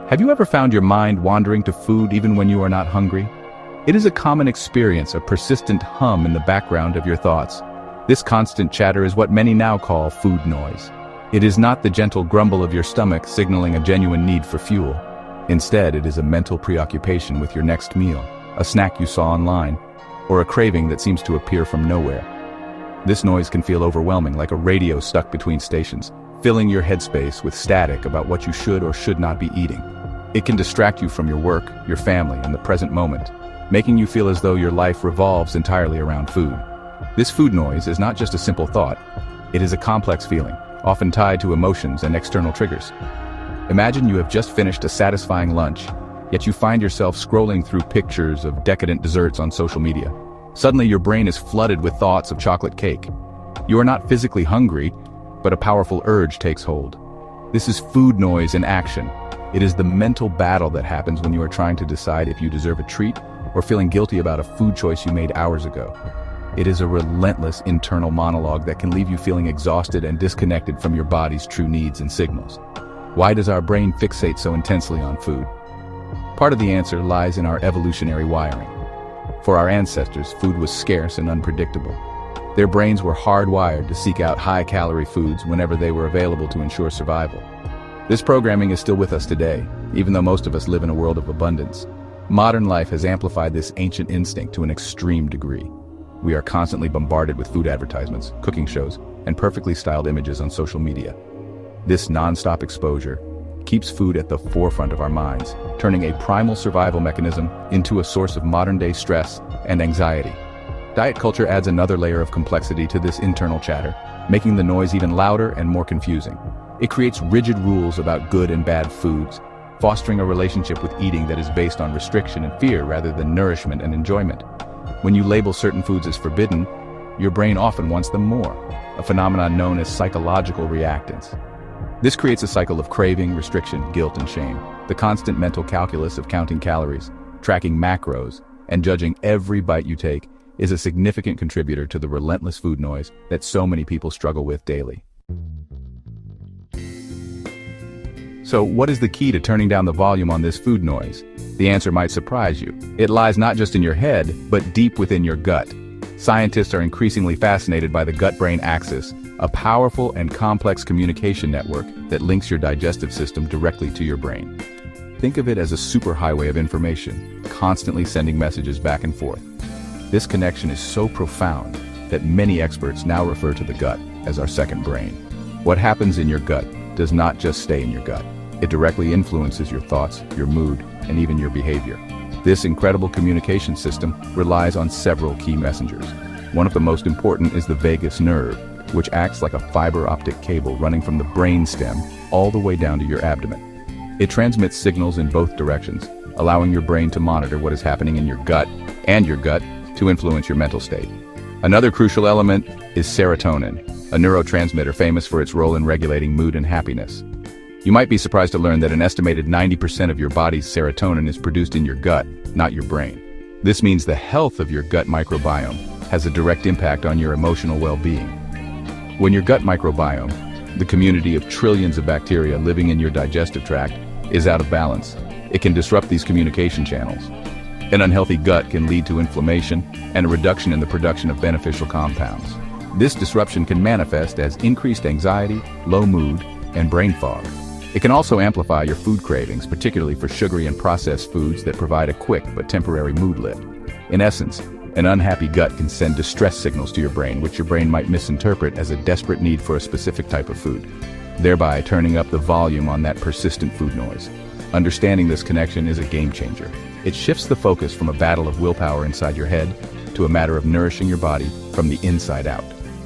Have you ever found your mind wandering to food even when you are not hungry? It is a common experience, a persistent hum in the background of your thoughts. This constant chatter is what many now call food noise. It is not the gentle grumble of your stomach signaling a genuine need for fuel. Instead, it is a mental preoccupation with your next meal, a snack you saw online, or a craving that seems to appear from nowhere. This noise can feel overwhelming, like a radio stuck between stations, filling your headspace with static about what you should or should not be eating. It can distract you from your work, your family, and the present moment, making you feel as though your life revolves entirely around food. This food noise is not just a simple thought. It is a complex feeling, often tied to emotions and external triggers. Imagine you have just finished a satisfying lunch, yet you find yourself scrolling through pictures of decadent desserts on social media. Suddenly your brain is flooded with thoughts of chocolate cake. You are not physically hungry, but a powerful urge takes hold. This is food noise in action. It is the mental battle that happens when you are trying to decide if you deserve a treat or feeling guilty about a food choice you made hours ago. It is a relentless internal monologue that can leave you feeling exhausted and disconnected from your body's true needs and signals. Why does our brain fixate so intensely on food? Part of the answer lies in our evolutionary wiring. For our ancestors, food was scarce and unpredictable. Their brains were hardwired to seek out high-calorie foods whenever they were available to ensure survival. This programming is still with us today, even though most of us live in a world of abundance. Modern life has amplified this ancient instinct to an extreme degree. We are constantly bombarded with food advertisements, cooking shows, and perfectly styled images on social media. This non-stop exposure keeps food at the forefront of our minds, turning a primal survival mechanism into a source of modern-day stress and anxiety. Diet culture adds another layer of complexity to this internal chatter, making the noise even louder and more confusing. It creates rigid rules about good and bad foods, fostering a relationship with eating that is based on restriction and fear rather than nourishment and enjoyment. When you label certain foods as forbidden, your brain often wants them more, a phenomenon known as psychological reactance. This creates a cycle of craving, restriction, guilt, and shame. The constant mental calculus of counting calories, tracking macros, and judging every bite you take is a significant contributor to the relentless food noise that so many people struggle with daily. So what is the key to turning down the volume on this food noise? The answer might surprise you. It lies not just in your head, but deep within your gut. Scientists are increasingly fascinated by the gut-brain axis, a powerful and complex communication network that links your digestive system directly to your brain. Think of it as a superhighway of information, constantly sending messages back and forth. This connection is so profound that many experts now refer to the gut as our second brain. What happens in your gut does not just stay in your gut. It directly influences your thoughts, your mood, and even your behavior. This incredible communication system relies on several key messengers. One of the most important is the vagus nerve, which acts like a fiber optic cable running from the brainstem all the way down to your abdomen. It transmits signals in both directions, allowing your brain to monitor what is happening in your gut and your gut to influence your mental state. Another crucial element is serotonin, a neurotransmitter famous for its role in regulating mood and happiness. You might be surprised to learn that an estimated 90% of your body's serotonin is produced in your gut, not your brain. This means the health of your gut microbiome has a direct impact on your emotional well-being. When your gut microbiome, the community of trillions of bacteria living in your digestive tract, is out of balance, it can disrupt these communication channels. An unhealthy gut can lead to inflammation and a reduction in the production of beneficial compounds. This disruption can manifest as increased anxiety, low mood, and brain fog. It can also amplify your food cravings, particularly for sugary and processed foods that provide a quick but temporary mood lift. In essence, an unhappy gut can send distress signals to your brain, which your brain might misinterpret as a desperate need for a specific type of food, thereby turning up the volume on that persistent food noise. Understanding this connection is a game changer. It shifts the focus from a battle of willpower inside your head to a matter of nourishing your body from the inside out.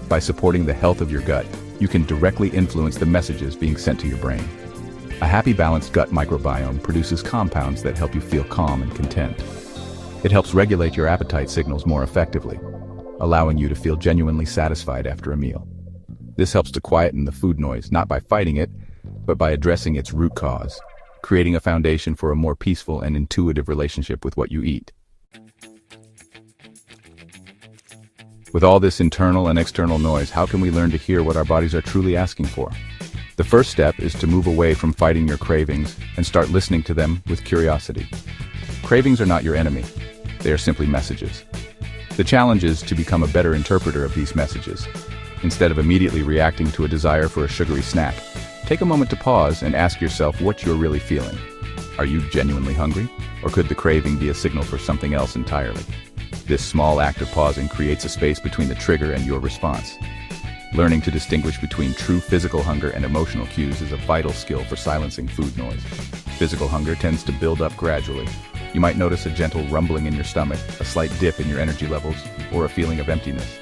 By supporting the health of your gut, you can directly influence the messages being sent to your brain. A happy, balanced gut microbiome produces compounds that help you feel calm and content. It helps regulate your appetite signals more effectively, allowing you to feel genuinely satisfied after a meal. This helps to quieten the food noise, not by fighting it, but by addressing its root cause, creating a foundation for a more peaceful and intuitive relationship with what you eat. With all this internal and external noise, how can we learn to hear what our bodies are truly asking for? The first step is to move away from fighting your cravings and start listening to them with curiosity. Cravings are not your enemy. They are simply messages. The challenge is to become a better interpreter of these messages. Instead of immediately reacting to a desire for a sugary snack, take a moment to pause and ask yourself what you're really feeling. Are you genuinely hungry? Or could the craving be a signal for something else entirely? This small act of pausing creates a space between the trigger and your response. Learning to distinguish between true physical hunger and emotional cues is a vital skill for silencing food noise. Physical hunger tends to build up gradually. You might notice a gentle rumbling in your stomach, a slight dip in your energy levels, or a feeling of emptiness.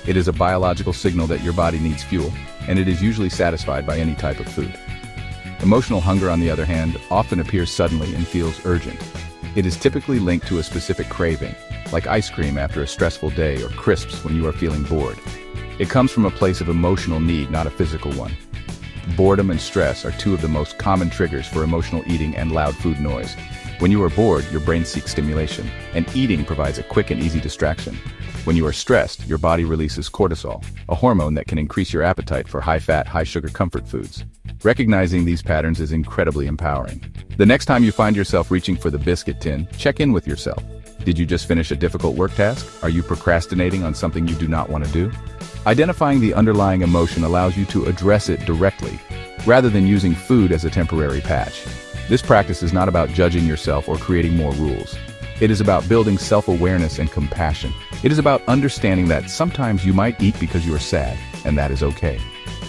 It is a biological signal that your body needs fuel, and it is usually satisfied by any type of food. Emotional hunger, on the other hand, often appears suddenly and feels urgent. It is typically linked to a specific craving, like ice cream after a stressful day or crisps when you are feeling bored. It comes from a place of emotional need, not a physical one. Boredom and stress are two of the most common triggers for emotional eating and loud food noise. When you are bored, your brain seeks stimulation, and eating provides a quick and easy distraction. When you are stressed, your body releases cortisol, a hormone that can increase your appetite for high-fat, high-sugar comfort foods. Recognizing these patterns is incredibly empowering. The next time you find yourself reaching for the biscuit tin, check in with yourself. Did you just finish a difficult work task? Are you procrastinating on something you do not want to do? Identifying the underlying emotion allows you to address it directly, rather than using food as a temporary patch. This practice is not about judging yourself or creating more rules. It is about building self-awareness and compassion. It is about understanding that sometimes you might eat because you are sad, and that is okay.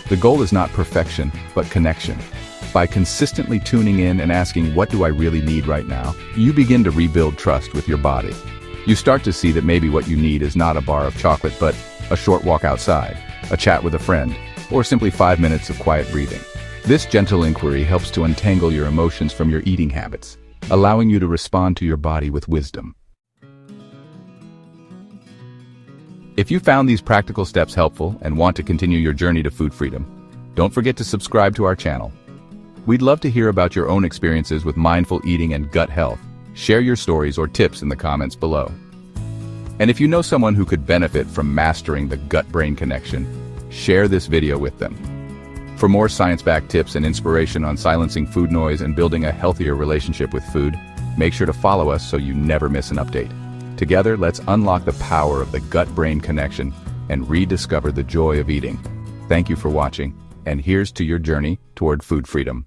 The goal is not perfection, but connection. By consistently tuning in and asking, what do I really need right now, you begin to rebuild trust with your body. You start to see that maybe what you need is not a bar of chocolate, but a short walk outside, a chat with a friend, or simply 5 minutes of quiet breathing. This gentle inquiry helps to untangle your emotions from your eating habits, allowing you to respond to your body with wisdom. If you found these practical steps helpful and want to continue your journey to food freedom, don't forget to subscribe to our channel. We'd love to hear about your own experiences with mindful eating and gut health. Share your stories or tips in the comments below. And if you know someone who could benefit from mastering the gut-brain connection, share this video with them. For more science-backed tips and inspiration on silencing food noise and building a healthier relationship with food, make sure to follow us so you never miss an update. Together, let's unlock the power of the gut-brain connection and rediscover the joy of eating. Thank you for watching, and here's to your journey toward food freedom.